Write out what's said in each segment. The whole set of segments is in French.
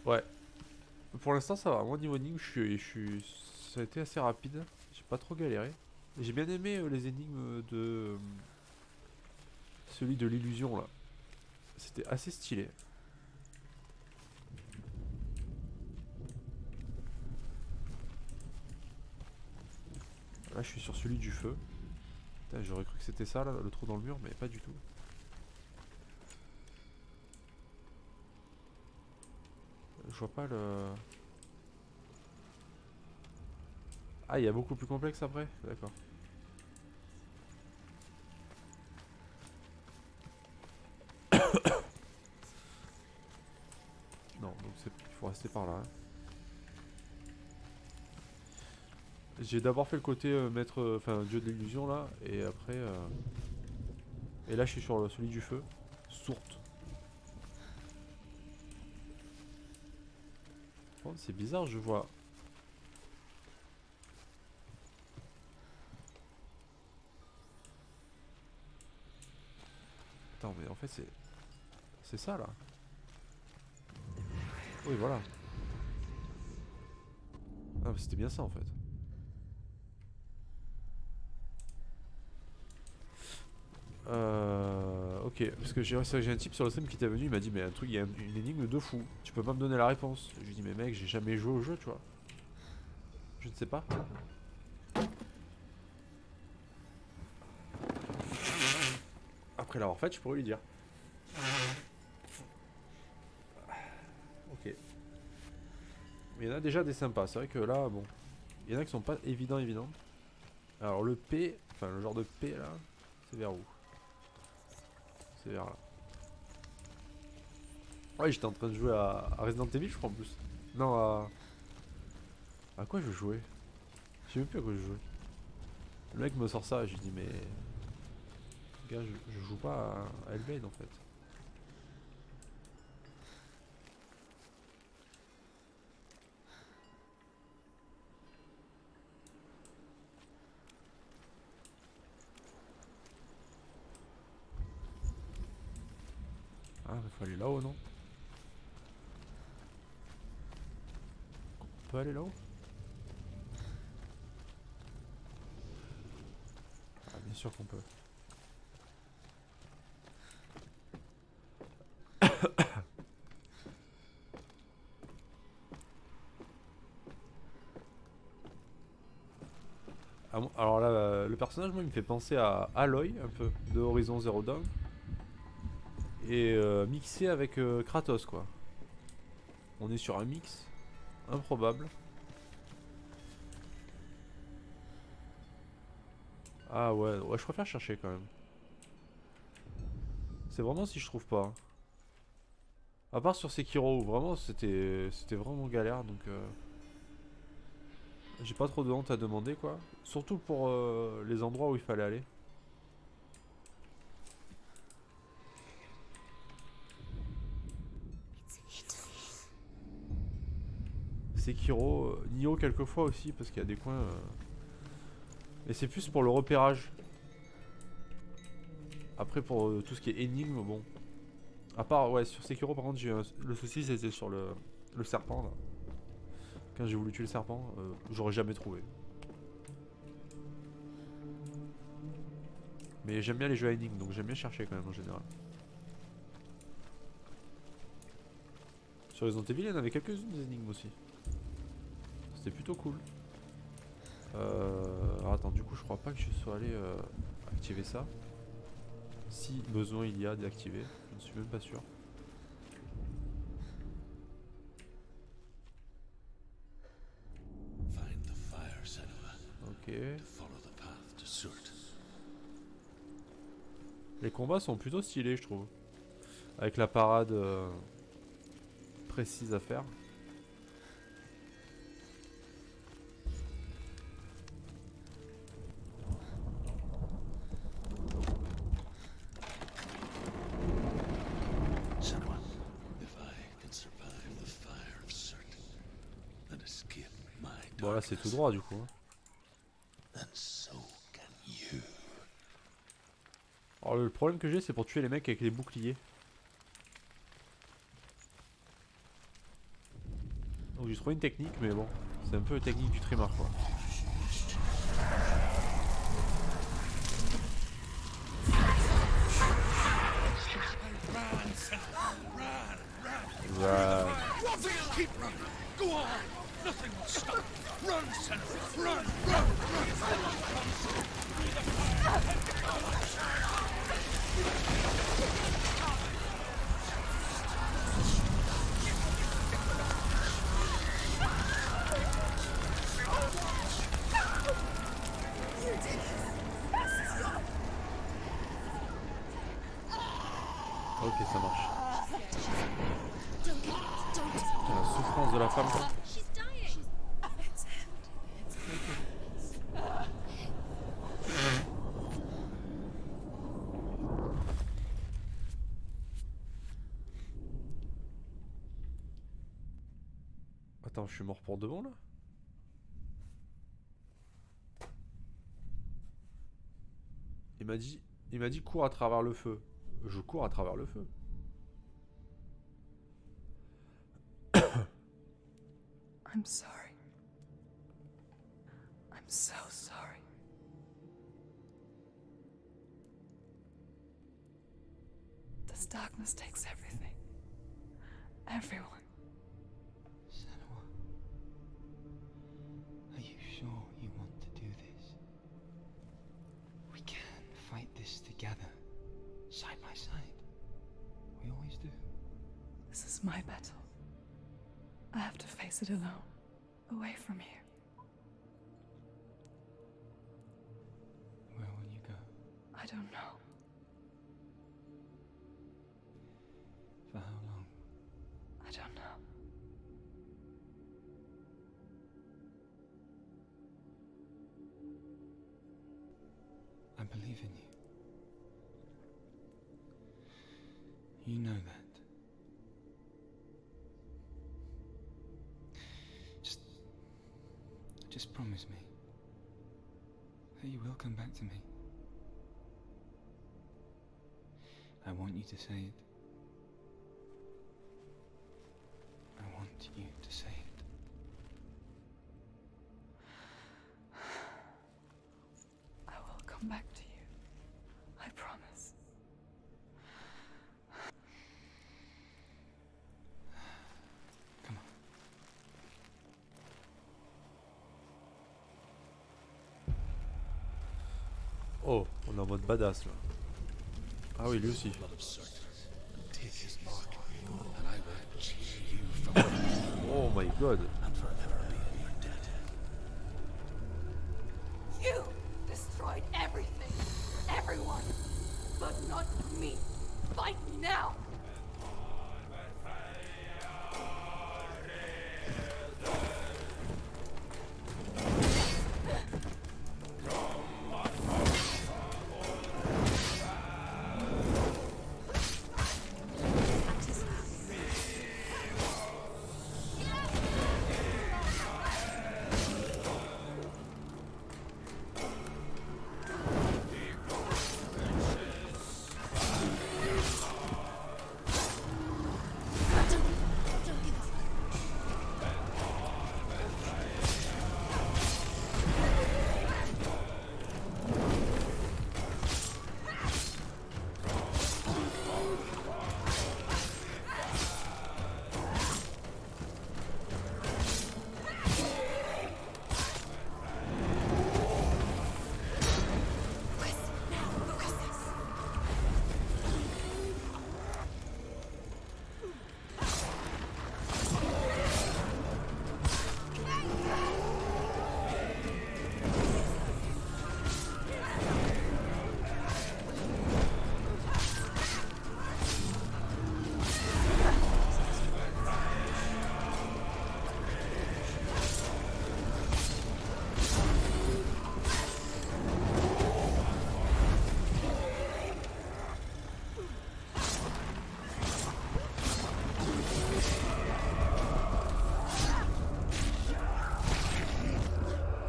Ouais. Pour l'instant ça va, moi niveau énigme ça a été assez rapide, j'ai pas trop galéré. Et j'ai bien aimé les énigmes de celui de l'illusion là. C'était assez stylé. Là je suis sur celui du feu. J'aurais cru que c'était ça là, le trou dans le mur, mais pas du tout. Je vois pas le... Ah, il y a beaucoup plus complexe après. D'accord. Non, donc il faut rester par là. Hein. J'ai d'abord fait le côté maître, enfin dieu de l'illusion là, et après... Et là je suis sur celui du feu. Sourte. Oh, c'est bizarre, je vois... Attends, mais en fait c'est... C'est ça là. Oui, voilà. Ah, c'était bien ça en fait. Ok, parce que j'ai un type sur le stream qui était venu, il m'a dit mais un truc, il y a une énigme de fou. Tu peux pas me donner la réponse. Je lui ai dit mais mec, j'ai jamais joué au jeu, tu vois. Je ne sais pas. Après l'avoir fait, je pourrais lui dire. Ok. Mais il y en a déjà des sympas. C'est vrai que là, bon, il y en a qui sont pas évidents. Alors le P, enfin le genre de P là, c'est vers où? C'est vers là. Ouais, j'étais en train de jouer à Resident Evil, je crois en plus. Non, à quoi je jouais? Je sais même plus à quoi je jouais. Le mec me sort ça et je lui dis mais gars, je joue pas à Hellblade en fait. Ah, mais faut aller là-haut, non? On peut aller là-haut? Ah, bien sûr qu'on peut. Ah, alors là, le personnage, moi, il me fait penser à Aloy, un peu, de Horizon Zero Dawn. Et mixé avec Kratos, quoi. On est sur un mix improbable. Ah ouais, ouais, je préfère chercher quand même. C'est vraiment si je trouve pas. Hein. À part sur Sekiro, où vraiment c'était vraiment galère, donc j'ai pas trop de honte à demander, quoi. Surtout pour les endroits où il fallait aller. Sekiro, Nioh quelquefois aussi, parce qu'il y a des coins... Et c'est plus pour le repérage. Après, pour tout ce qui est énigme, bon. À part, ouais, sur Sekiro, par contre, le souci, c'était sur le serpent, là. Quand j'ai voulu tuer le serpent, j'aurais jamais trouvé. Mais j'aime bien les jeux à énigmes, donc j'aime bien chercher quand même en général. Sur Resident Evil, il y en avait quelques-unes des énigmes aussi. C'était plutôt cool. Alors attends, du coup, je crois pas que je sois allé activer ça. Si besoin il y a d'activer, je ne suis même pas sûr. Ok. Les combats sont plutôt stylés, je trouve. Avec la parade précise à faire. Bon là c'est tout droit du coup. Hein. Alors le problème que j'ai c'est pour tuer les mecs avec les boucliers. Donc j'ai trouvé une technique, mais bon, c'est un peu la technique du trémar quoi. Run. Keep running. Go on. Nothing will stop. Run, Senator. Run, run, Ok, ça marche. Putain, la souffrance de la femme quoi. Attends, je suis mort pour de bon là? Il m'a dit cours à travers le feu. Je cours à travers le feu. I'm sorry. I'm so sorry. This darkness takes everything. Everyone. Senua, are you sure you want to do this? We can fight this together, side by side. We always do. This is my battle. I have to face it alone, away from here. Where will you go? I don't know. For how long? I don't know. I believe in you. You know that. Just promise me that you will come back to me. I want you to say it. I want you to say it. I will come back to you. I promise. Come on. Oh, on est en mode badass là. Ah oui, lui aussi. take his mark, and I will cheer you from Oh my god. and forever be in your debt. You destroyed everything, everyone, but not me. Fight me now.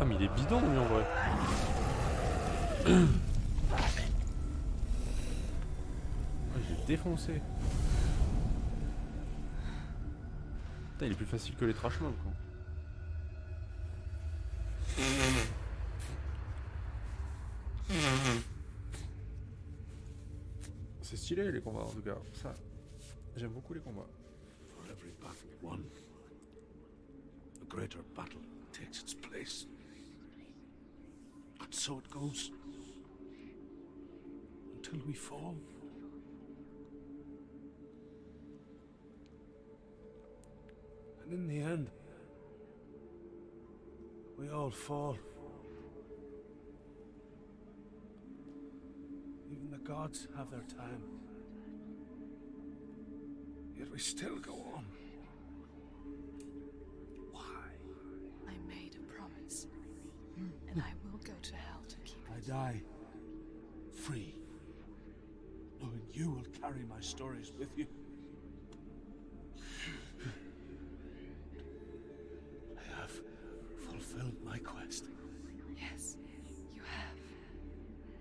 Ah mais il est bidon lui en vrai. Ah, je l'ai défoncé. Putain, il est plus facile que les trash mobs quoi. C'est stylé les combats en tout cas. Ça, j'aime beaucoup les combats. For every battle won, a greater battle takes its place. And so it goes. Until we fall. And in the end, we all fall. Even the gods have their time. Yet we still go on. Why? I made a promise, and I will go to hell to keep I it. die free, knowing you will carry my stories with you. I have fulfilled my quest. Yes, you have.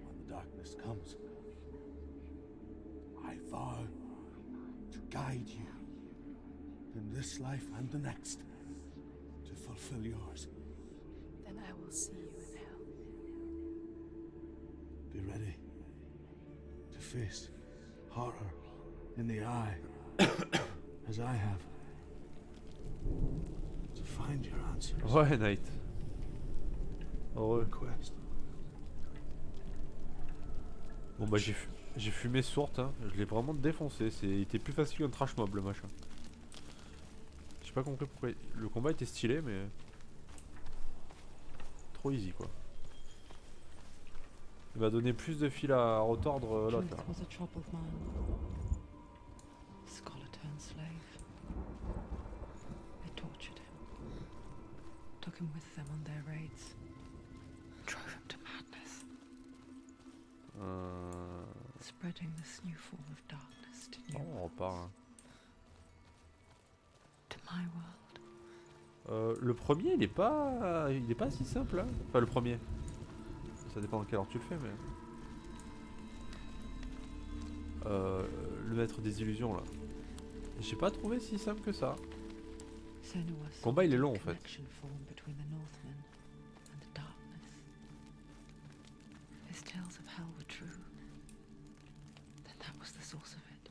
When the darkness comes, I vow to guide you in this life and the next to fulfill yours. Then I will see you in hell. Be ready to face horror in the eye, as I have. To find your answers. Ouais, Knight. Heureux. Quest. Bon bah j'ai fumé sourte, hein. Je l'ai vraiment défoncé. Il était plus facile qu'un trash mob le machin. J'ai pas compris pourquoi. Le combat était stylé mais. Trop easy quoi. Il m'a donné plus de fil à retordre l'autre là. Truth was a troubled man. Scholar turned slave. They tortured him. Took him with them on their raids. Drove him to madness. Spreading this new form of darkness to new Oh, on repart. Hein. to my world. Le premier il est pas si simple hein. Enfin le premier. Ça dépend de quelle heure tu le fais mais. Le maître des illusions là. J'ai pas trouvé si simple que ça. Senua's Combat, il est long, en fait. connection formed between the Northmen and the darkness. His tales of hell were true. Then that was the source of it.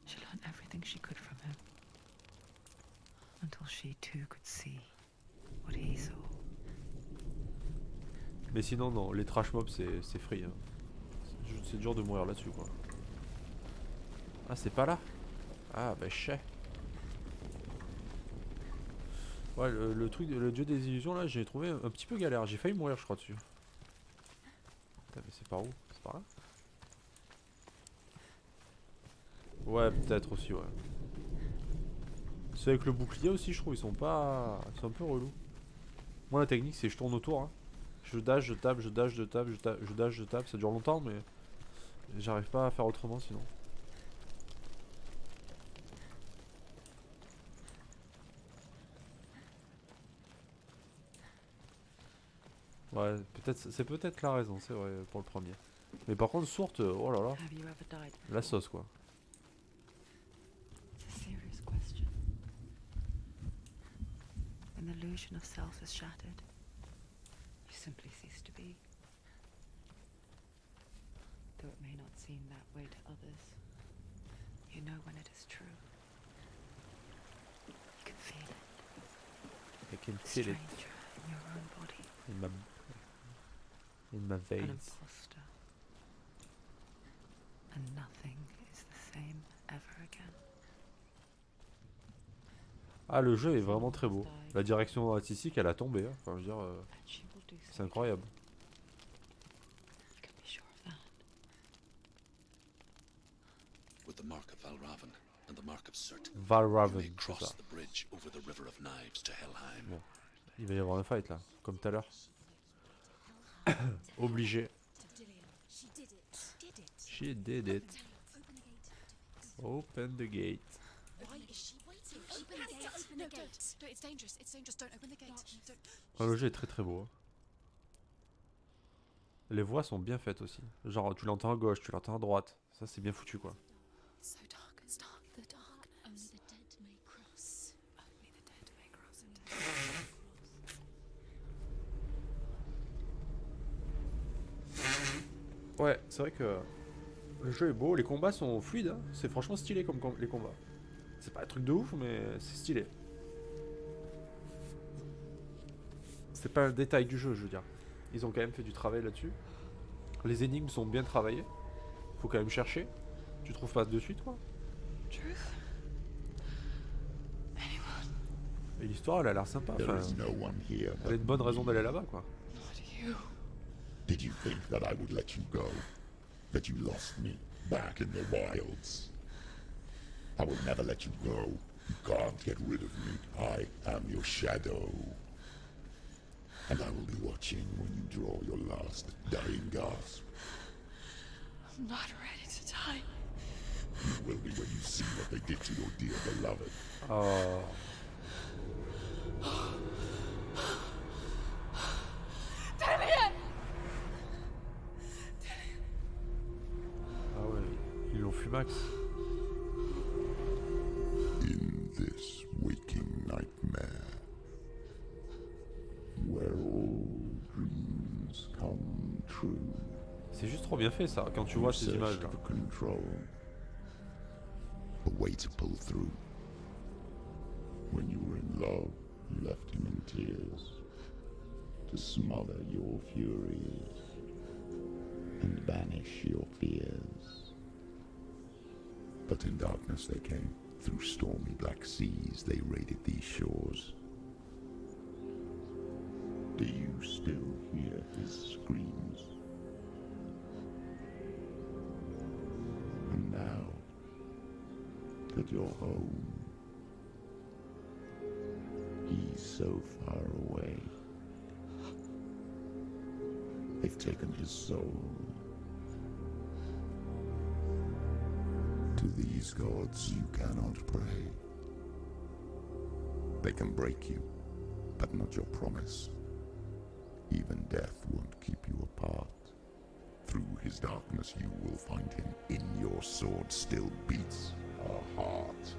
She learned everything she could from him. Until she too could see what he saw. Mais sinon non, les trash mobs c'est free. Hein. C'est dur de mourir là-dessus quoi. Ah c'est pas là. Ah bah chais. Ouais le truc, le dieu des illusions là j'ai trouvé un petit peu galère. J'ai failli mourir je crois dessus. Putain mais c'est par où? C'est par là? Ouais peut-être aussi ouais. Ceux avec le bouclier aussi je trouve ils sont pas. Ils sont un peu relous. Moi la technique c'est je tourne autour hein. Je dash, je tape, je dash, je tape, je dash, je tape, ça dure longtemps mais j'arrive pas à faire autrement sinon. Ouais, peut-être c'est peut-être la raison, c'est vrai pour le premier. Mais par contre sourte, oh là là, Have you ever died before? la sauce quoi. It's a serious question. When the illusion of self is shattered, you simply cease to be. Though it may not seem that way to others, you know when it is true. You can feel it. I can A feel it stranger in your own body. in my An veins. imposter. And nothing is the same ever again. Ah le jeu est vraiment très beau. La direction artistique elle a tombé, hein. Enfin je veux dire, And she will do c'est so. incroyable. You can be sure of that. With the mark of Valravan and the mark of Surt, you Valraven, may c'est cross ça. the bridge over the River of Knives to Helheim. Bon. Il va y avoir un fight là, comme tout à l'heure. Obligé. She did it. Did it. She did it. Open the gate. Open the gate. Why is she waiting? Open the gate. Open the gate. No, it's dangerous. It's dangerous. Don't open the gate. Don't. Ah, le jeu est très très beau. Hein. Les voix sont bien faites aussi. Genre tu l'entends à gauche, tu l'entends à droite. Ça c'est bien foutu quoi. It's so dark. It's dark. The dark. Only the Ouais, c'est vrai que le jeu est beau, les combats sont fluides, hein. C'est franchement stylé comme les combats. C'est pas un truc de ouf, mais c'est stylé. C'est pas un détail du jeu, je veux dire. Ils ont quand même fait du travail là-dessus. Les énigmes sont bien travaillées. Faut quand même chercher. Tu trouves pas de suite, quoi. Truth? Anyone? Et l'histoire, elle a l'air sympa. There Enfin, is no one here elle a une but bonne raison me. d'aller là-bas, quoi. Not you. Did you think that I would let you go? That you lost me back in the wilds? I will never let you go. You can't get rid of me. I am your shadow. And I will be watching when you draw your last dying gasp. I'm not ready to die. You will be when you see what they did to your dear beloved. Oh. Damien! Ah ouais, ils l'ont fumax. In this waking nightmare, where all dreams come true. C'est juste trop bien fait ça, quand tu vois ces images là. For control, a way to pull through. When you were in love, you left him in tears to smother your furies and banish your fears. But in darkness they came. Through stormy black seas they raided these shores. Do you still hear his screams? And now that you're home, he's so far away. They've taken his soul. To these gods you cannot pray. They can break you, but not your promise. Even death won't keep you apart. Through his darkness you will find him. In your sword still beats a heart.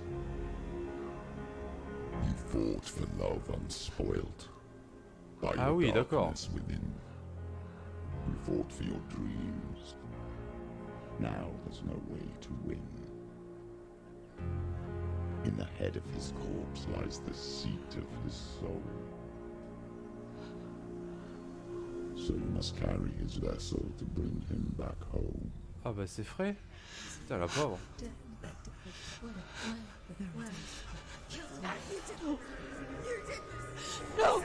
You fought for love unspoilt. By Ah your oui, d'accord. darkness within. You fought for your dreams. Now there's no way to win. In the head of his corpse lies the seat of his soul. So you must carry his vessel to bring him back home. Ah bah c'est frais. Putain la pauvre. No!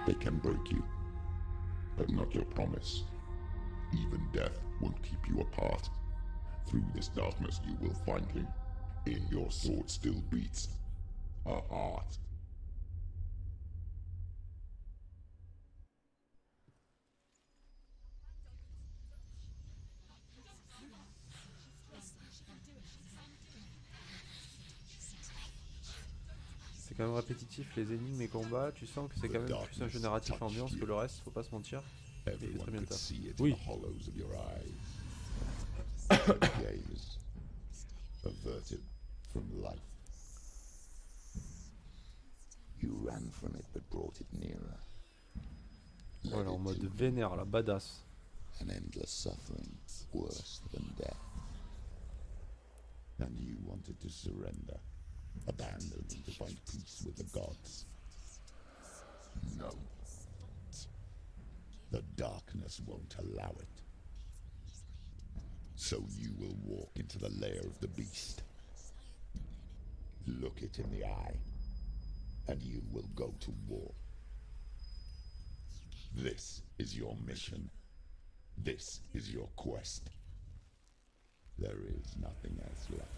They can break you, but not your promise. Even death won't keep you apart. Through this darkness you will find him. In your sword still beats a heart. C'est quand même répétitif les énigmes et combats. Tu sens que c'est quand même plus un jeu narratif ambiance que le reste, faut pas se mentir. Everyone très bien could le taf. see it Oui. in the hollows of your eyes. Your gaze averted from life. You ran from it but brought it nearer. Led Voilà, en it mode to vénère, la badass. an endless suffering worse than death. And you wanted to surrender, abandon to find peace with the gods. No. The darkness won't allow it. So you will walk into the lair of the beast. Look it in the eye, and you will go to war. This is your mission. This is your quest. There is nothing else left.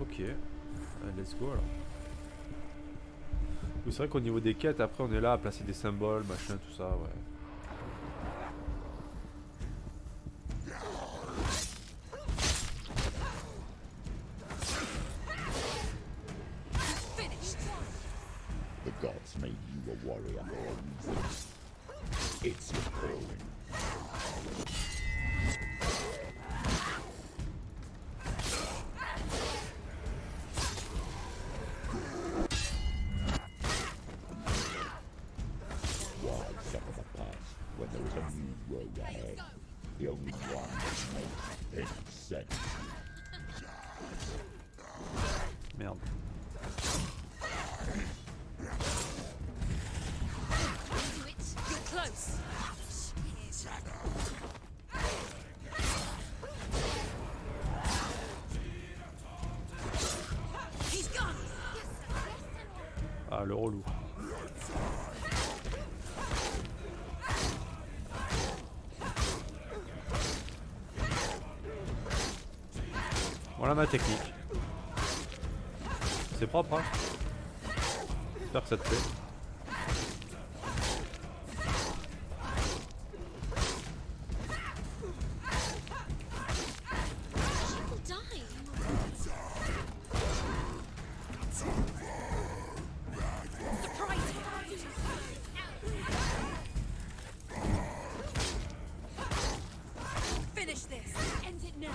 Ok, let's go alors. Oui, c'est vrai qu'au niveau des quêtes, après on est là à placer des symboles, machin, tout ça, ouais. gods made you a warrior for a reason. It's your calling. Why suffer the past when there is a new road ahead? The only one that makes any sense. Merde. Do it. You're close. He's gone. Ah, le relou. Voilà ma technique. C'est propre, hein. J'espère que ça te plaît. People die. Surprise him. Finish this. End it now.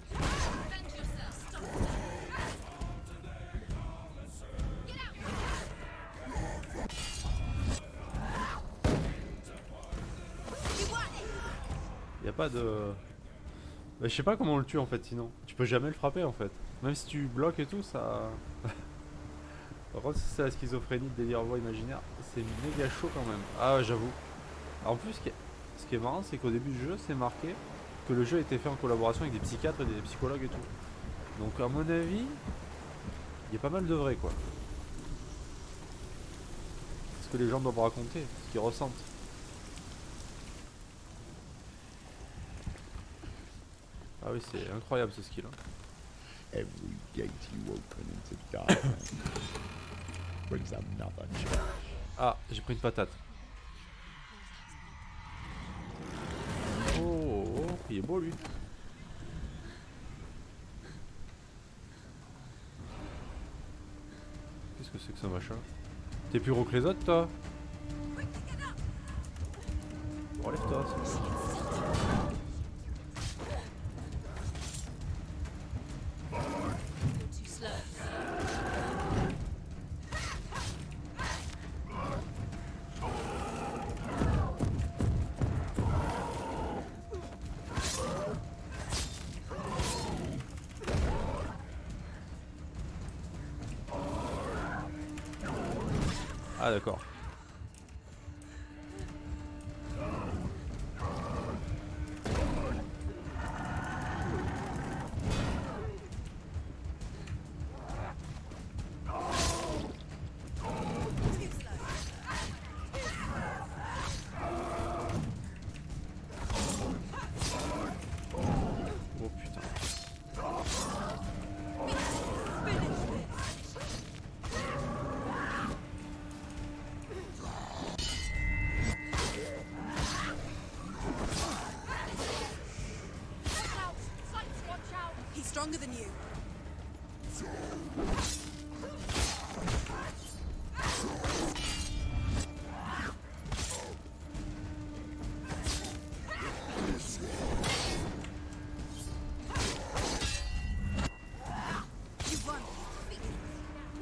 Defend yourself. Stop. Get out. You want it. Y a pas de... Bah, je sais pas comment on le tue en fait sinon. Tu peux jamais le frapper en fait. Même si tu bloques et tout, ça... Par contre, si c'est la schizophrénie de délire voix imaginaire, c'est méga chaud quand même. Ah ouais, j'avoue. En plus, ce qui est marrant, c'est qu'au début du jeu, c'est marqué que le jeu a été fait en collaboration avec des psychiatres et des psychologues et tout. Donc à mon avis, il y a pas mal de vrai quoi. Ce que les gens doivent raconter, ce qu'ils ressentent. Ah oui, c'est incroyable ce skill. Hein. Every gate you open into darkness brings another challenge. Ah, j'ai pris une patate. Oh, oh, il est beau lui. Qu'est-ce que c'est que ce machin? T'es plus gros que les autres toi? Relève-toi. Too slow. Ah d'accord. Oh putain. Watch out. Sights, watch out. He's stronger than you. You won.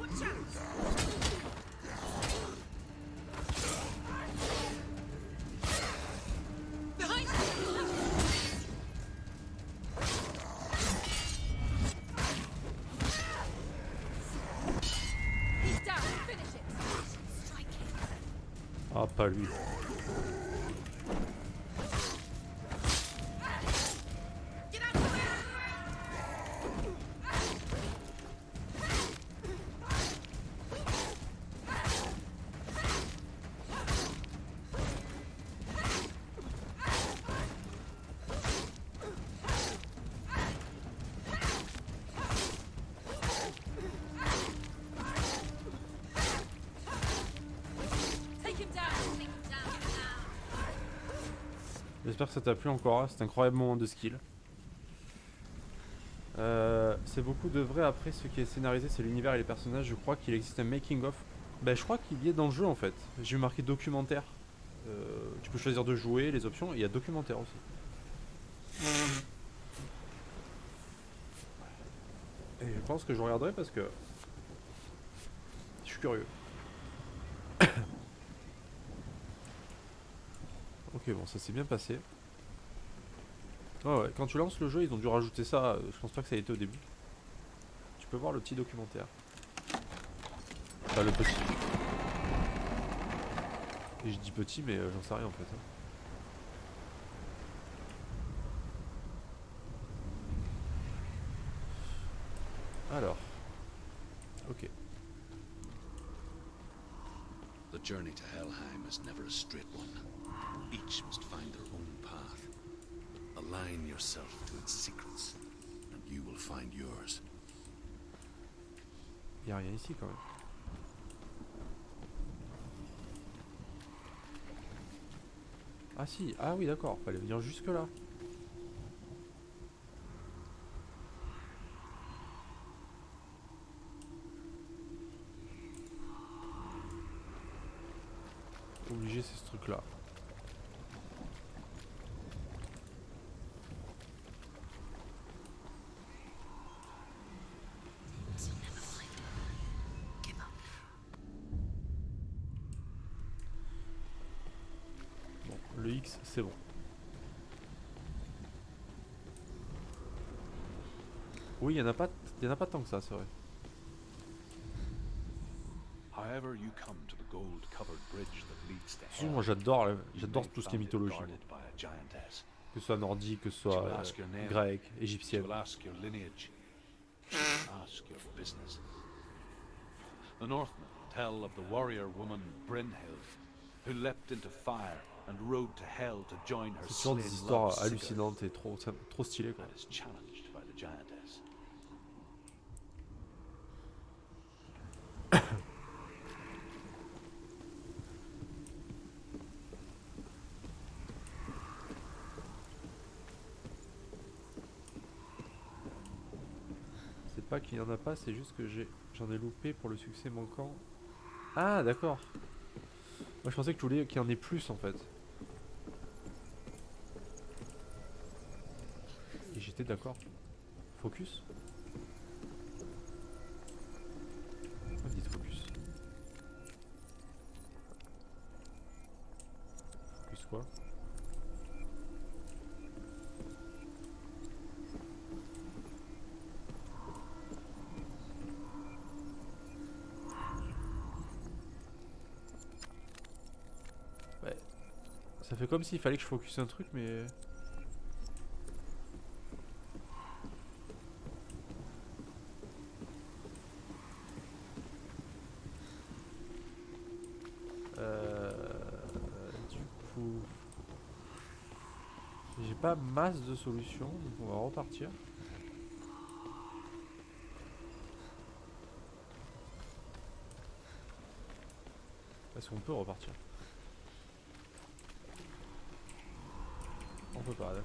Watch out. Behind you. He's down. Finish it. Strike him. Ah pas lui. Get out of the way. Take him down. Take him down. J'espère que ça t'a plu encore, c'est un incroyable moment de skill. C'est beaucoup de vrai. Après, ce qui est scénarisé, c'est l'univers et les personnages. Je crois qu'il existe un making of. Ben, je crois qu'il y est dans le jeu en fait. J'ai marqué documentaire. Tu peux choisir de jouer, les options, et il y a documentaire aussi. Et je pense que je regarderai parce que je suis curieux. Ok, bon, ça s'est bien passé. Ouais, quand tu lances le jeu, ils ont dû rajouter ça. Je pense pas que ça a été au début. Tu peux voir le petit documentaire. Enfin, le petit. Et je dis petit, mais j'en sais rien en fait. Alors. Ok. The journey to Helheim is never a straight one. Each must find their own path. Align yourself to its secrets, and you will find yours. Y a rien ici quand même. Ah si, ah oui d'accord, fallait venir jusque là. Obligé c'est ce truc là. Bon, le X c'est bon. Oui, il y en a pas tant que ça, c'est vrai. However you come to the gold-covered bridge that leads to Moi Hel, j'adore tout ce qui est mythologie. Moi. guarded by a giantess. Que ce soit nordique, que ce She soit will ask your name. grec, She égyptienne. will ask your lineage. She will ask your business. The Northmen tell of the warrior woman Brynhild, who leapt into fire and rode to Hel to join her C'est toujours slain des love histoires Sigurd, hallucinantes et trop stylées quoi. and is challenged by the giantess. C'est pas qu'il y en a pas, c'est juste que j'en ai loupé pour le succès manquant. Ah d'accord. Moi je pensais que tu voulais qu'il y en ait plus en fait. Et j'étais d'accord. Focus. Pourquoi vous dites focus? Focus quoi? Ouais. Ça fait comme s'il fallait que je focus un truc mais... Du coup... J'ai pas masse de solutions, donc on va repartir. Est-ce qu'on peut repartir? On peut pas, d'accord.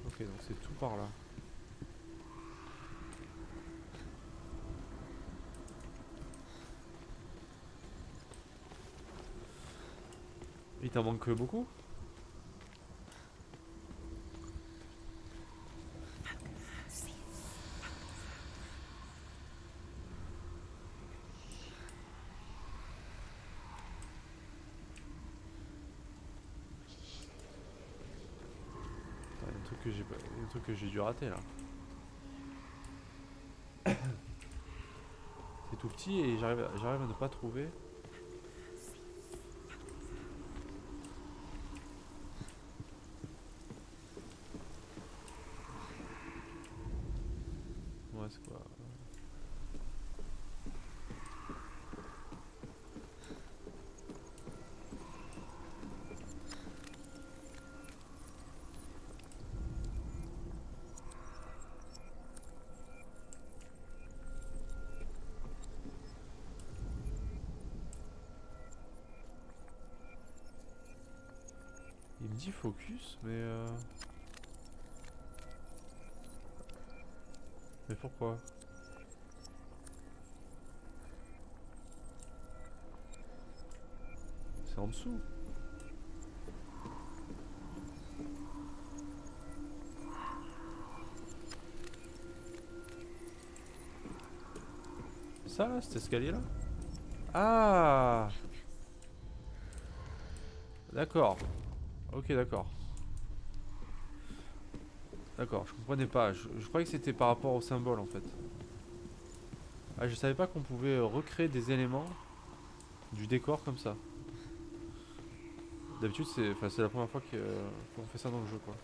Ok, donc c'est tout par là. Il t'en manque beaucoup? Il y a un truc que j'ai dû rater là. C'est tout petit et j'arrive à ne pas trouver. Ouais, c'est quoi? me dit focus, mais mais pourquoi? C'est en dessous. Ça là, cet escalier là? Ah! D'accord. Ok, d'accord. D'accord, je comprenais pas. Je croyais que c'était par rapport au symbole en fait. Ah, je savais pas qu'on pouvait recréer des éléments du décor comme ça. D'habitude, c'est la première fois qu'on fait ça dans le jeu, quoi.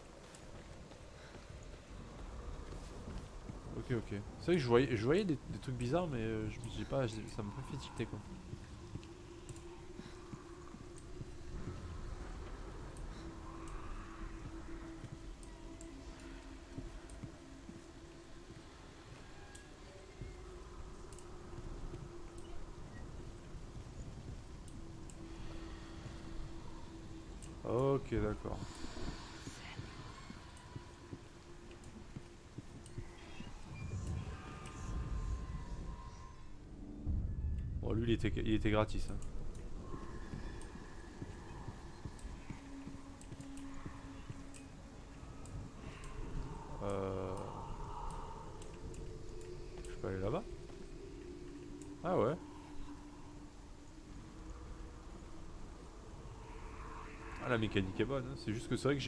Ok, ok. C'est vrai que je voyais des trucs bizarres, mais je me dis pas, ça m'a pas fait tilter, quoi. Ok, d'accord. Bon, lui, il était gratis, hein. Euh... Je peux aller là-bas? Ah ouais. Ah, la mécanique est bonne, hein. C'est juste que c'est vrai que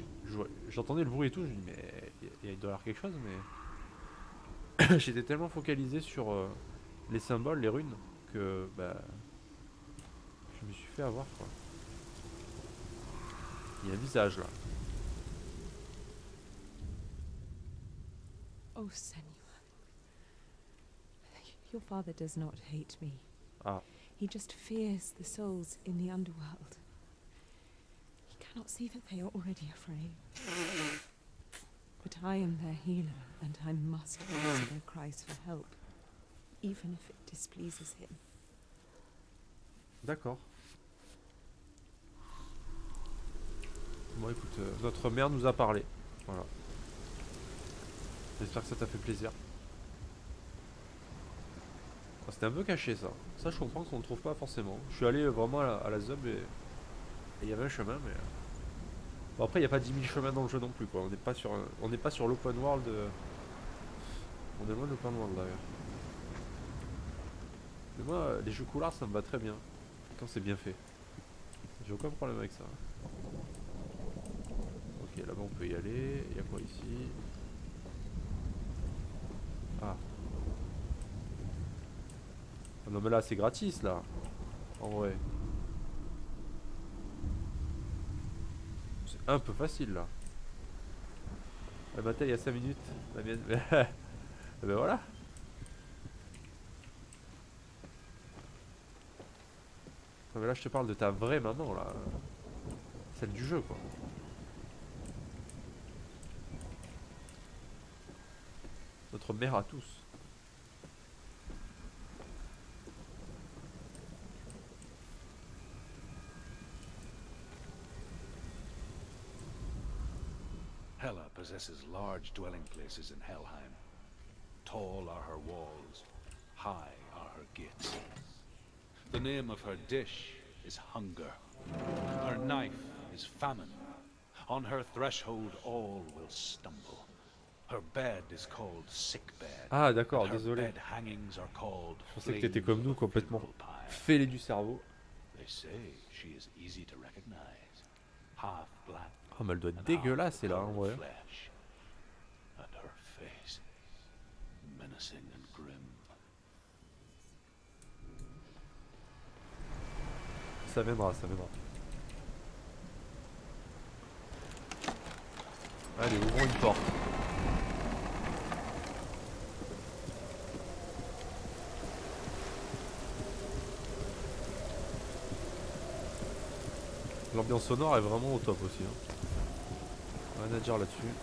j'entendais le bruit et tout, je me dis mais il doit y avoir quelque chose, mais j'étais tellement focalisé sur les symboles, les runes, que bah je me suis fait avoir, quoi. Il y a un visage là. Oh, Senua. Your father does not hate me. Ah, He just fears the souls in the underworld. He cannot see that they are already afraid. But I am their healer, and I must answer their cries for help, even if it displeases him. d'accord. Bon écoute, notre mère nous a parlé. Voilà. J'espère que ça t'a fait plaisir. Ah, c'était un peu caché ça. Ça je comprends qu'on ne trouve pas forcément. Je suis allé vraiment à la zob et il y avait un chemin, mais bon, après il n'y a pas 10 000 chemins dans le jeu non plus, quoi. On n'est pas sur l'open world. On est loin de l'open world d'ailleurs. Mais moi les jeux coulards ça me va très bien. Quand c'est bien fait. J'ai aucun problème avec ça. Ok, là-bas on peut y aller. Il y a quoi ici? Ah. Ah non mais là c'est gratis là. En vrai. C'est un peu facile là. La bataille à 5 minutes. La mienne. Et ben voilà. Non mais là je te parle de ta vraie maman là. Celle du jeu quoi. Notre mère à tous. Hela possesses large dwelling places in Helheim. Tall are her walls, high are her gates. The name of her dish is hunger. Her knife is famine. On her threshold all will stumble. Her bed is called sick bed. Ah d'accord, and her désolé. bed hangings are called Je pensais que t'étais flames comme nous, of complètement funeral pyre. fêlé du cerveau. They say she is easy to recognize. Half black Oh mais elle doit être and half dégueulasse the elle là, colour en of vrai. flesh. And her face, menacing and grim. Ça viendra, ça viendra. Allez, ouvrons une porte. L'ambiance sonore est vraiment au top aussi, hein. Rien à dire là-dessus.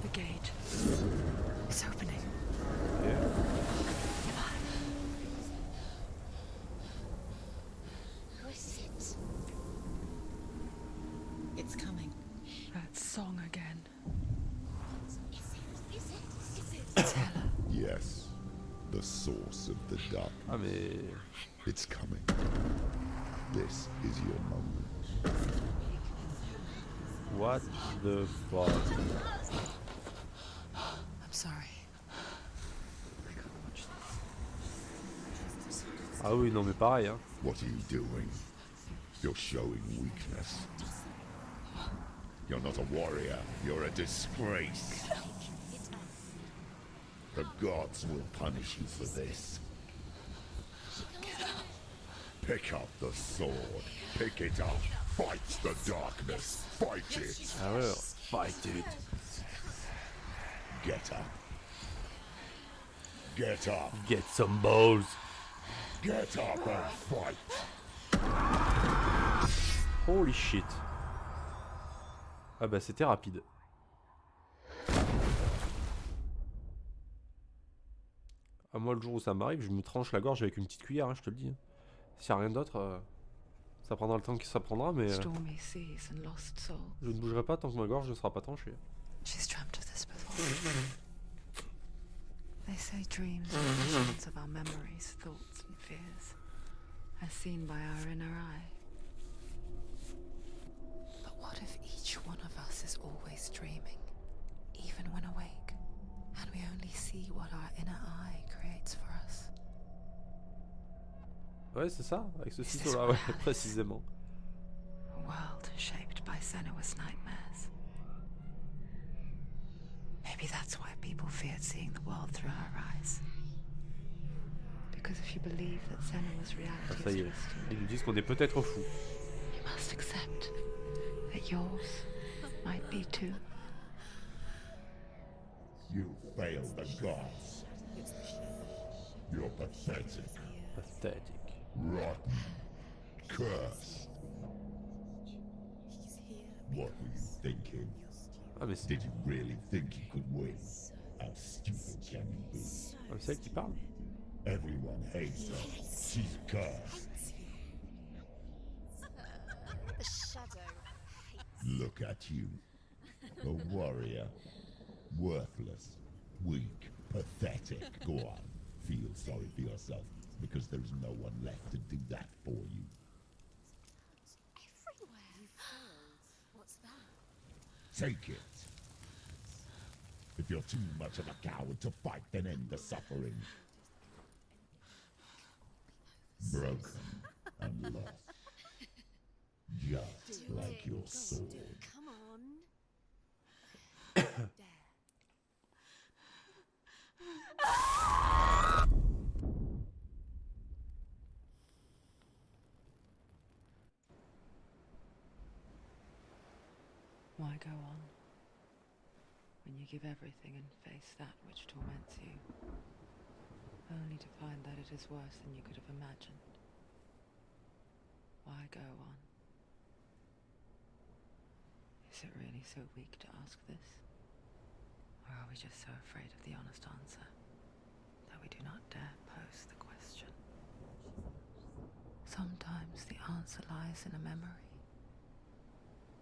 The gate. It's opening. Ok. Who is it? song again. Is it? Tell her. Yes, the source of the dark. Ah mais... It's coming. This is your moment. What the fuck? I'm sorry. I can't watch this. Ah oui, non mais pareil, hein. What are you doing? You're showing weakness. You're not a warrior. You're a disgrace. The gods will punish you for this. Pick up the sword. Pick it up. Fight the darkness. Fight it. Alors, fight it. Get up. Get up. Get some balls. Get up and fight. Holy shit. Ah bah c'était rapide. Ah moi le jour où ça m'arrive, je me tranche la gorge avec une petite cuillère, hein, je te le dis. S'il n'y a rien d'autre, ça prendra le temps que ça prendra, mais Stormy seas and lost souls. je ne bougerai pas tant que ma gorge ne sera pas tranchée. She's dreamt of this before. They say dreams are visions of our memories, thoughts and fears, as seen by our inner eye. But what if each one of us is always dreaming, even when awake, and we only see what our inner eye creates for us? Ouais c'est ça, avec ce ciseau là, ouais, précisément. A world shaped by Senua's nightmares. Maybe that's why people feared seeing the world through her eyes. Because if you believe that Senua's Ah, reality ça y is est, twisted, ils nous disent qu'on est peut-être fou. you must accept that yours might be too. You fail the gods. You're pathetic. Pathetic. Rotten. Cursed. What were you thinking? Ah mais c'est Did you really think you could win? How stupid can you be? c'est elle qui parle. Everyone hates her. She's cursed. The shadow hates. Look at you. A warrior. Worthless. Weak. Pathetic. Go on. Feel sorry for yourself, because there is no one left to do that for you. Everywhere. You failed. What's that? Take it. If you're too much of a coward to fight, then end the suffering. Broken and lost. Just like your sword. Come on. There. Why go on when you give everything and face that which torments you, only to find that it is worse than you could have imagined? Why go on? Is it really so weak to ask this? Or are we just so afraid of the honest answer that we do not dare pose the question? Sometimes the answer lies in a memory,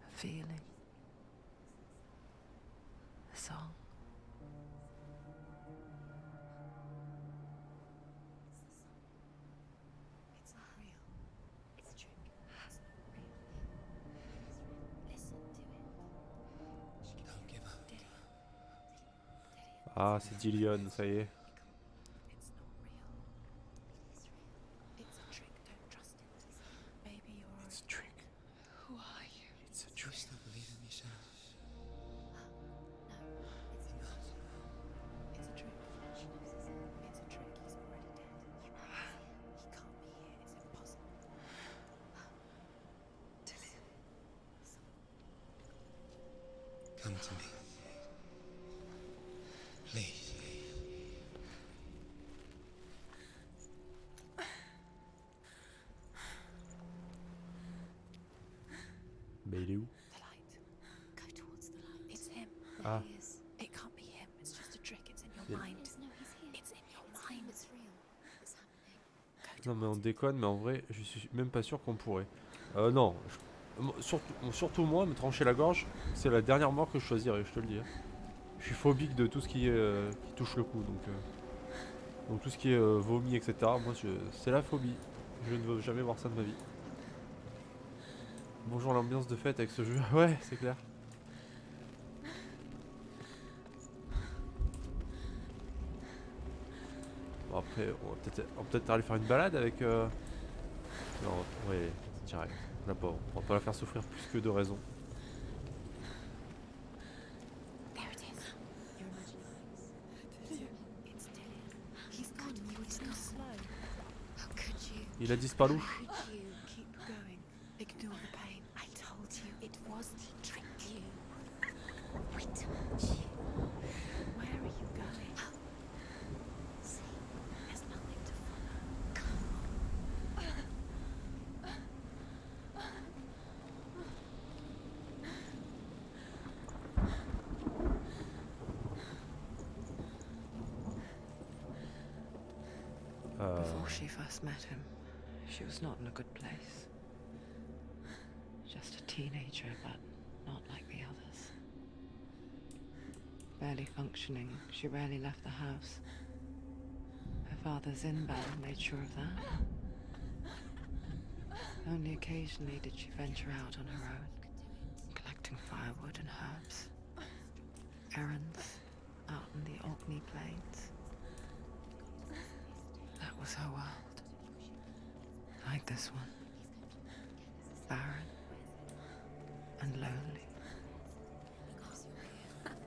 a feeling, a song. It's not real. It's a trick. It's not real. Listen to it. Don't give up. Ah c'est Dillion, ça y est. It's not real. It's a trick. Don't trust it. Maybe you're. It's a trick. Who are you? It's a You trick. still believe in me, Shadow? No, it's not. It's a trick. She knows it's a trick. He's already dead. He can't be here. It's impossible. Come to me. Please. Mais il est où? The light. Go towards the light. It's him. Ah. There he is. It can't be him. It's just a trick. It's in your Yeah. mind. No, he's here. It's in your mind. It's real. It's happening. Non mais on déconne, mais en vrai, je suis même pas sûr qu'on pourrait. Non, Surtout moi, me trancher la gorge, c'est la dernière mort que je choisirais, je te le dis. Hein. Je suis phobique de tout ce qui touche le cou, donc tout ce qui est vomi, etc. Moi, c'est la phobie. Je ne veux jamais voir ça de ma vie. Bonjour l'ambiance de fête avec ce jeu. Ouais, c'est clair. Bon, après, on va peut-être aller faire une balade avec... Non, ouais, direct. La pauvre. On va pas la faire souffrir plus que de raison. There it is. You're imagining. It's Dillian. He's gone. You were too slow. How could you? Il a disparouche. How could you keep going? Ignore the pain. I told you it was to trick you. I told you. Where are you going? See, there's nothing to follow. Come on. Before she first met him, she was not in a good place. Just a teenager, but not like the others. Barely functioning, she rarely left the house. Her father's inbound made sure of that. Only occasionally did she venture out on her own, collecting firewood and herbs. Errands out in the Orkney Plains. That was her world. Like this one. Barren and lonely.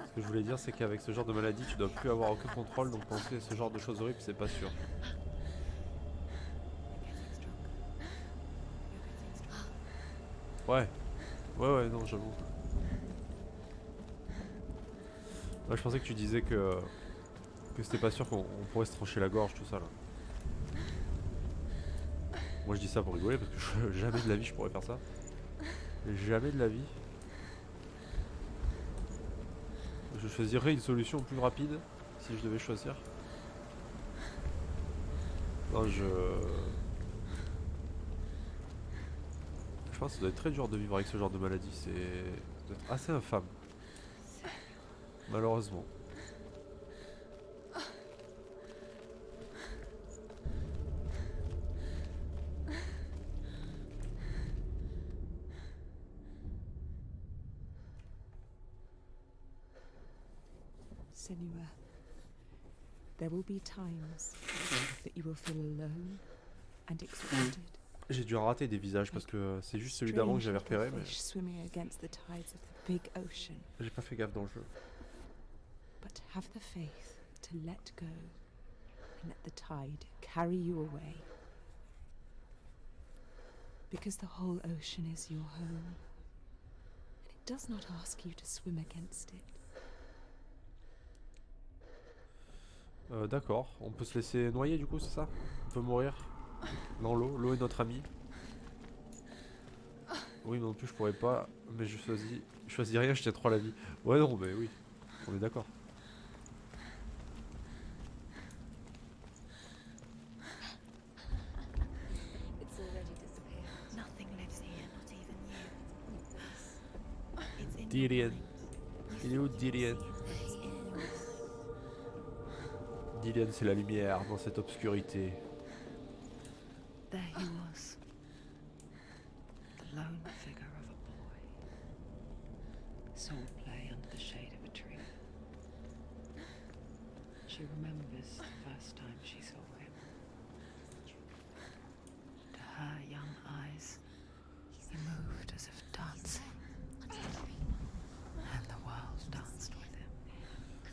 Ce que je voulais dire, c'est qu'avec ce genre de maladie, tu dois plus avoir aucun contrôle, donc penser à ce genre de choses horribles, c'est pas sûr. Ouais. Ouais, non, j'avoue. Ouais, je pensais que tu disais que c'était pas sûr qu'on pourrait se trancher la gorge, tout ça là. Moi je dis ça pour rigoler parce que jamais de la vie je pourrais faire ça. Jamais de la vie. Je choisirais une solution plus rapide si je devais choisir. Non, je pense que ça doit être très dur de vivre avec ce genre de maladie. Ça doit être assez infâme. Malheureusement. Senua, there will be times that you will feel alone and exhausted. J'ai dû rater des visages parce que c'est juste celui d'avant que j'avais repéré, mais Fish swimming against the tides of the big ocean. j'ai pas fait gaffe dans le jeu. But have the faith to let go and let the tide carry you away. Because the whole ocean is your home. And it does not ask you to swim against it. D'accord, on peut se laisser noyer du coup, c'est ça? On peut mourir dans l'eau, l'eau est notre ami. Oui, non plus je pourrais pas, mais je choisis rien, je tiens trop à la vie. Ouais, non, mais oui, on est d'accord. It's already disappeared. Nothing lives here, not even you. It's in your Dillian. mind. Il est où Dillian? It's in your mind. Dillian, c'est la lumière dans cette obscurité. There he was. The lone figure of a boy. Saw play under the shade of a tree. She remembers the first time she saw him. To her young eyes, he moved as if dancing. And the world danced with him.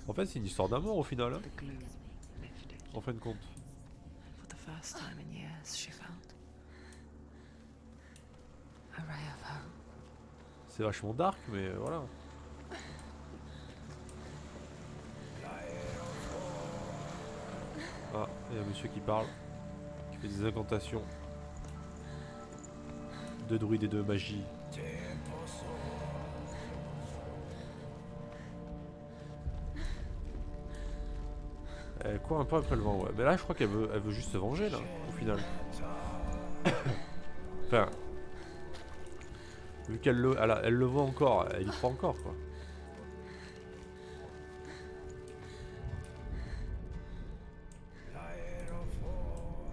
En fait, c'est une histoire d'amour au final, hein, The gloom lifted. en fin de compte. For the first time in years, she felt a ray of hope. C'est vachement dark, mais voilà. Ah, il y a un monsieur qui parle, qui fait des incantations de druide et de magie. Elle court un peu après le vent, ouais. Mais là, je crois qu'elle veut juste se venger, là, au final. Enfin, vu Vu qu'elle elle le voit encore, elle y croit encore quoi.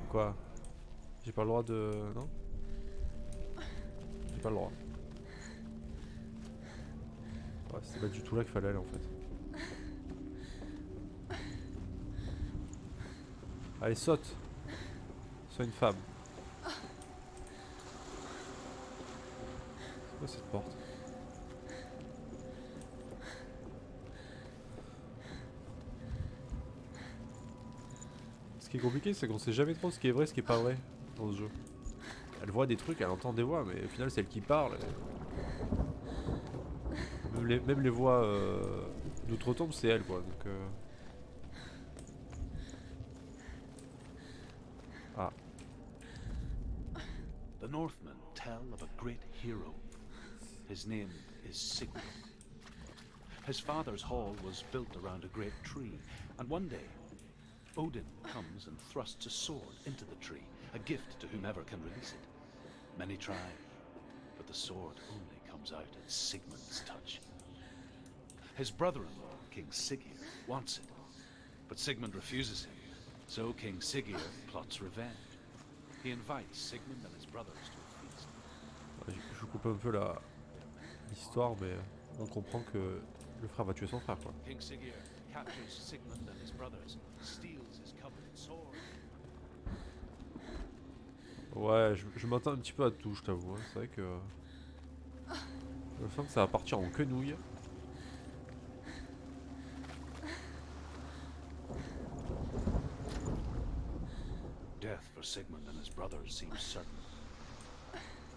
Quoi? J'ai pas le droit de... Non? J'ai pas le droit. Ouais, c'était pas du tout là qu'il fallait aller en fait. Allez, saute! Sois une femme. C'est quoi cette porte? Ce qui est compliqué, c'est qu'on sait jamais trop ce qui est vrai, ce qui est pas vrai dans ce jeu. Elle voit des trucs, elle entend des voix, mais au final, c'est elle qui parle. Même les voix d'outre-tombe, c'est elle quoi. Donc, ah. The Northmen tell of a great hero. His name is Sigmund. His father's hall was built around a great tree, and one day, Odin comes and thrusts a sword into the tree, a gift to whomever can release it. Many try, but the sword only comes out at Sigmund's touch. His brother-in-law, King Siggeir, wants it, but Sigmund refuses him, so King Siggeir plots revenge. He invites Sigmund and his brothers to a feast. Je coupe un peu l'histoire, mais on comprend que le frère va tuer son frère quoi. King Siggeir captures Sigmund and his brothers, steals his coveted sword. Ouais, je m'attends un petit peu à tout, je t'avoue. Hein. C'est vrai que... Je sens que ça va partir en quenouille. Death for Sigmund and his brothers seems certain.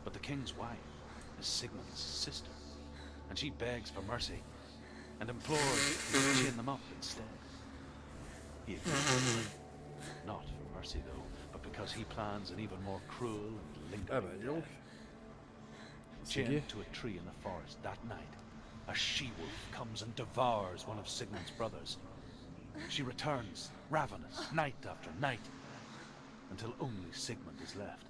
But the king's wife is Sigmund's sister, and she begs for mercy and implores him to chain them up instead. He agrees. Not for mercy though, but because he plans an even more cruel and lingering dis donc. death. Chained to a tree in the forest that night, a she-wolf comes and devours one of Sigmund's brothers. She returns, ravenous, night after night, until only Sigmund is left.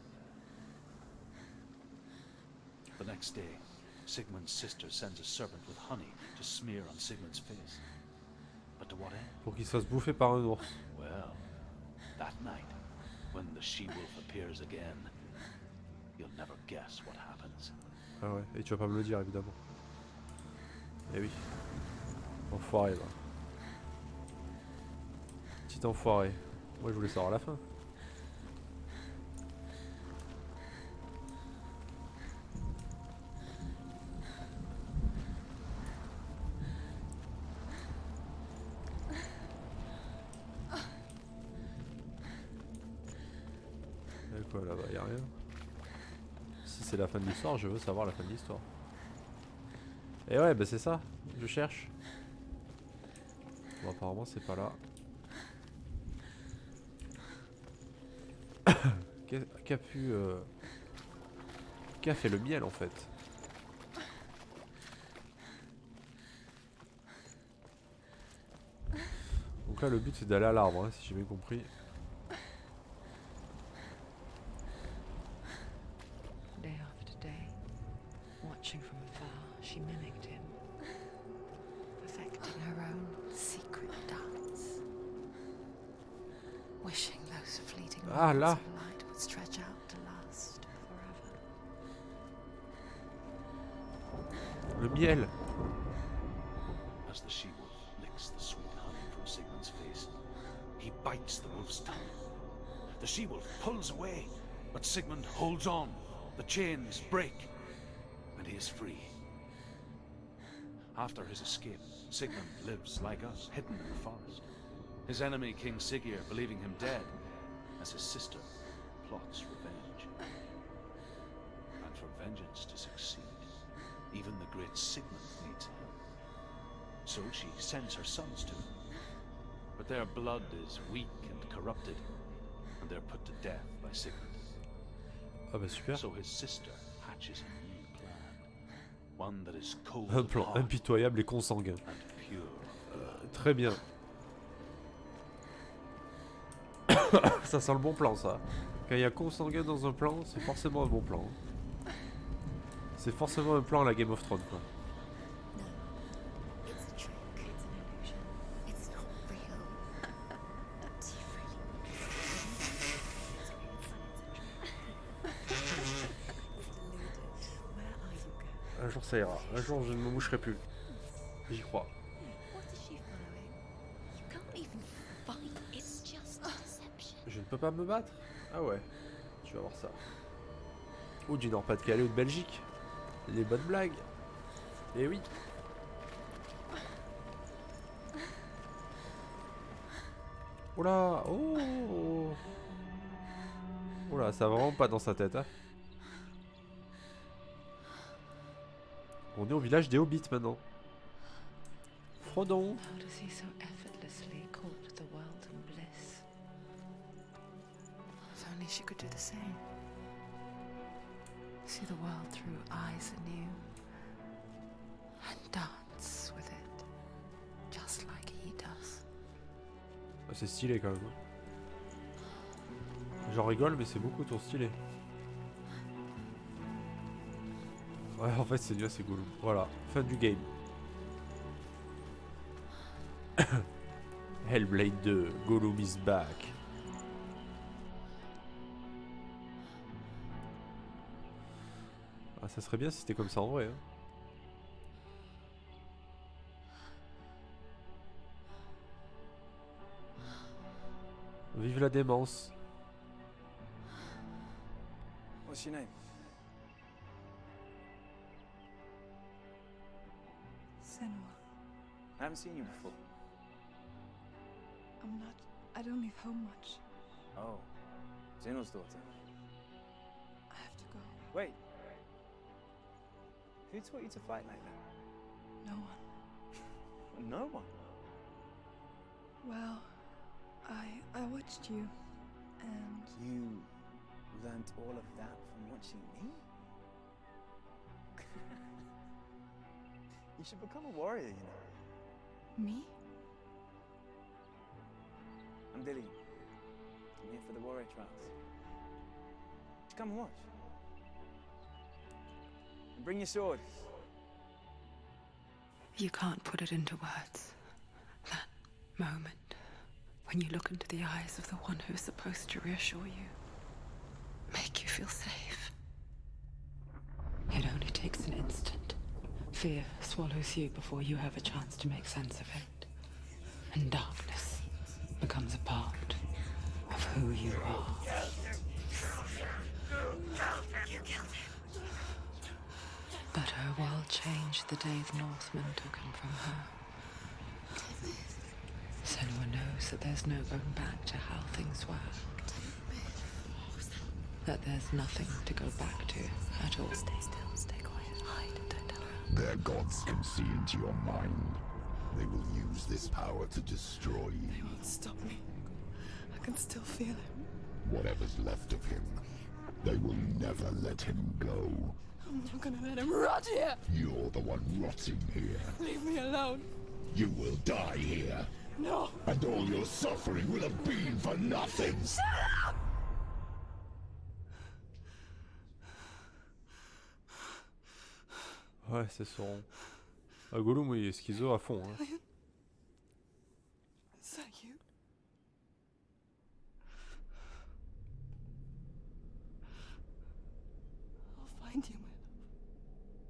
The next day, Sigmund's sister sends a servant with honey to smear on Sigmund's face. But to what end? Pour qu'il se fasse bouffer par un ours. Well, that night, when the she-wolf appears again, you'll never guess what happens. Ah ouais, et tu vas pas me le dire évidemment. Eh oui. Enfoiré va. Petit enfoiré. Moi je voulais savoir la fin. Et quoi là-bas, y'a rien. Si c'est la fin de l'histoire, je veux savoir la fin de l'histoire. Et ouais, bah c'est ça, je cherche. Bon, apparemment c'est pas là. Qu'a pu... Qu'a fait le miel en fait? Donc là le but c'est d'aller à l'arbre, hein, si j'ai bien compris. Day after day, watching from afar, she mimicked him. Perfecting her own secret dance. Wishing those fleeting Ah, moments là. of light would stretch out to last forever. Le miel. As the she-wolf licks the sweet honey from Sigmund's face, he bites the wolf's tongue. The she-wolf pulls away, but Sigmund holds on. The chains break, and he is free. After his escape, Sigmund lives like us, hidden in the forest. His enemy, King Siggeir, believing him dead, as his sister plots revenge. And for vengeance to succeed, even the great Sigmund needs help. So she sends her sons to him. But their blood is weak and corrupted, and they're put to death by Sigmund. Ah bah super. So his sister hatches a new plan. One that is cold Un of plan heart impitoyable et consanguin. and pure. Très bien. Ça sent le bon plan ça. Quand il y a consanguin dans un plan, c'est forcément un bon plan. C'est forcément un plan à la Game of Thrones quoi. No, it's a trick. It's an illusion. It's not real. Do you really? Where are you going? Un jour ça ira. Un jour je ne me moucherai plus. J'y crois. What is she following? You can't even fight. It's just a deception. Je ne peux pas me battre? Ah ouais. Tu vas voir ça. Ou du Nord-Pas-de-Calais ou de Belgique. Les bonnes blagues. Eh oui. Oula. Oh. Oula, ça va vraiment pas dans sa tête hein. On est au village des Hobbits maintenant. Frodon. How does he so effortlessly court the world and bliss? If only she could do the same. See the world through eyes anew. And dance with it. Just like he does. Ah, c'est stylé quand même. J'en rigole mais c'est beaucoup trop stylé. Ouais en fait c'est bien c'est Gollum. Voilà, fin du game. Hellblade 2, Gollum is back. Ah ça serait bien si c'était comme ça en vrai hein. Vive la démence. What's your name? Senua. I haven't seen you before. I'm not. I don't leave home much. Oh, Zeno's daughter. I have to go. Wait. Who taught you to fight like that? No one. No one. Well, I watched you, and You learned all of that from watching me? You should become a warrior, you know. me. I'm Dillian. I'm here for the warrior trials. Just come and watch. And bring your sword. You can't put it into words. That moment when you look into the eyes of the one who's supposed to reassure you, make you feel safe. It only takes an instant. Fear swallows you before you have a chance to make sense of it. And darkness becomes a part of who you are. But her world changed the day the Northmen took him from her. Senua knows that there's no going back to how things were. That there's nothing to go back to at all. Stay still, stay quiet, hide, don't tell her. Their gods can see into your mind. They will use this power to destroy They you. won't stop me. I can still feel him. Whatever's left of him, they will never let him go. I'm not gonna let him rot here. You're the one rotting here. Leave me alone. You will die here, No. and all your suffering will have been for nothing. Ouais c'est son... Ah, Gollum oui, il est schizo à fond hein. Is that you? I'll find you,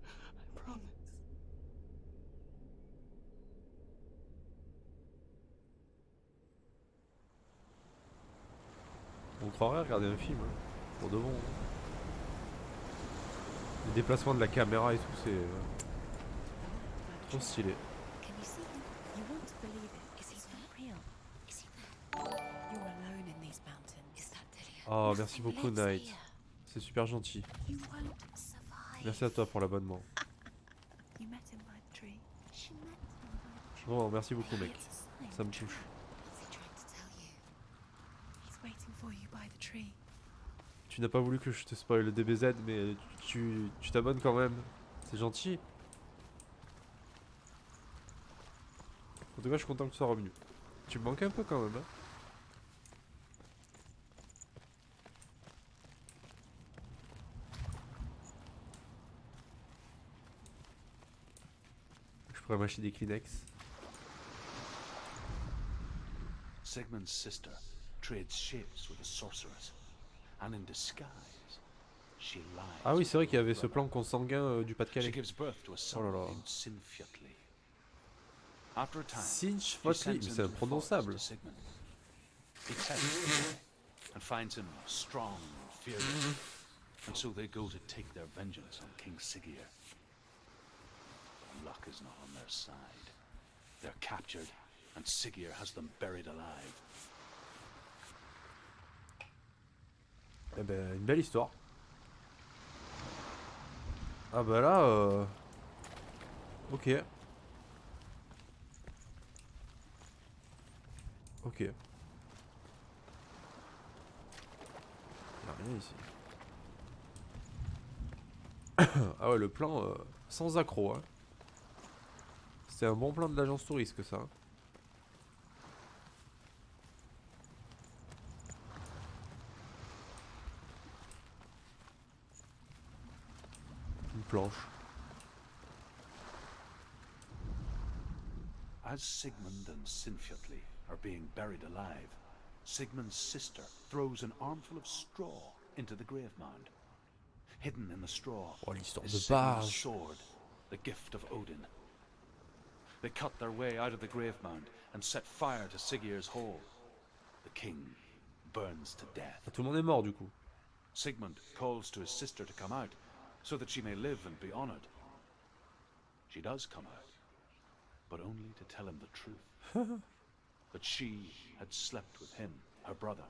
my love. I promise. On croirait regarder un film hein. Pour de bon hein. Les déplacements de la caméra et tout c'est... trop stylé. Can you see him? You want to believe it. Is he not real? Is he there? You're alone in these mountains. Is that Dillian? Oh merci Nothing beaucoup lives Knight. here. C'est super gentil. You won't survive. Merci à toi pour l'abonnement. You met him by the tree. She met him by the tree. Bon merci beaucoup mec. It's a sign. Ça me touche. What's he trying to tell you? He's waiting for you by the tree. Tu n'as pas voulu que je te spoil le DBZ mais tu t'abonnes quand même. C'est gentil. En tout cas je suis content que tu sois revenu. Tu me manques un peu quand même hein. pourrais m'acheter des Kleenex. Sigmund's sister trades shapes with a sorceress, and in disguise, she lies. Ah oui, c'est vrai to qu'il y her avait ce brother. plan consanguin du She Pas-de-Calais. gives birth to a son Oh là là. named Sinfjotli. After a time, Sinch she Fotli, sends mais him c'est to the forest imprononçable. to Sigmund. He tests the boy and finds him strong and fearless, and so they go to take their vengeance on King Siggeir. But luck is not on their side. They're captured, and Siggeir has them buried alive. Eh ben, une belle histoire. Ah bah là, ok. Ok. Y'a rien ici. Ah ouais, le plan sans accroc. Hein. C'est un bon plan de l'agence touriste que ça. Hein. Une planche. As Sigmund and Sinfjotli are being buried alive, Sigmund's sister throws an armful of straw into the grave mound. Hidden in the straw Oh, l'histoire is de Sigmund's page. sword, the gift of Odin. They cut their way out of the grave mound and set fire to Siggeir's hall. The king burns to death. Ah, tout le monde est mort du coup. Sigmund calls to his sister to come out, so that she may live and be honored. She does come out, but only to tell him the truth. That she had slept with him, her brother,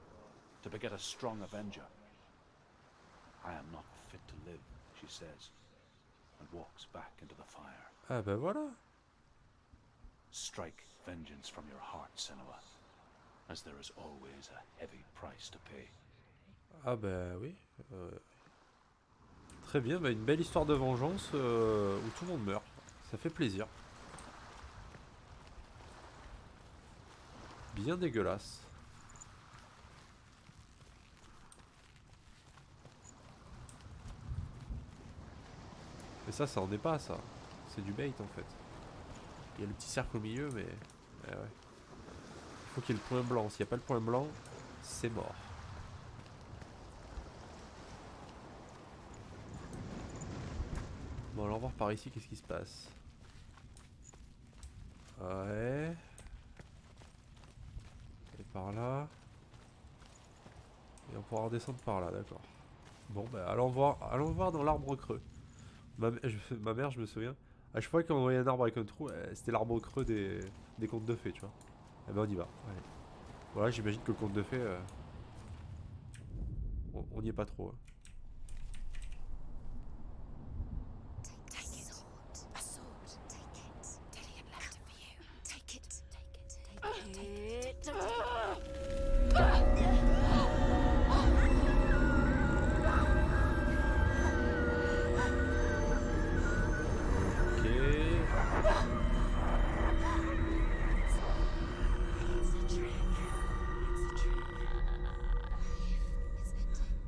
to beget a strong avenger. I am not fit to live, she says, and walks back into the fire. Ah bah voilà. Strike vengeance from your heart, Senua, as there is always a heavy price to pay. Ah bah oui. Très bien, bah une belle histoire de vengeance où tout le monde meurt. Ça fait plaisir. Bien dégueulasse. Et ça en est pas ça. C'est du bait en fait. Il y a le petit cercle au milieu mais... ouais. Il faut qu'il y ait le point blanc. S'il n'y a pas le point blanc, c'est mort. Bon, alors on va voir par ici qu'est-ce qui se passe. Ouais. Et par là. Et on pourra redescendre par là, d'accord. Bon, bah allons voir dans l'arbre creux. Ma mère, je me souviens, à chaque fois qu'on voyait un arbre avec un trou, c'était l'arbre creux des contes de fées, tu vois. Et ben on y va. Allez. Voilà, j'imagine que le conte de fées, on n'y est pas trop. Hein. Take it. A sword. Take it. Dillian left it for you. Take it. Take it. Ok. It's a trick.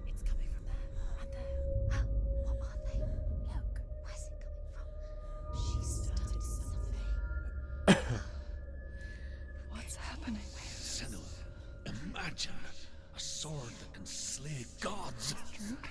It's coming from there and there. Oh, what are they? Look, where's it coming from? She started something. What's happening? Senua, imagine a sword that can slay gods. Druk?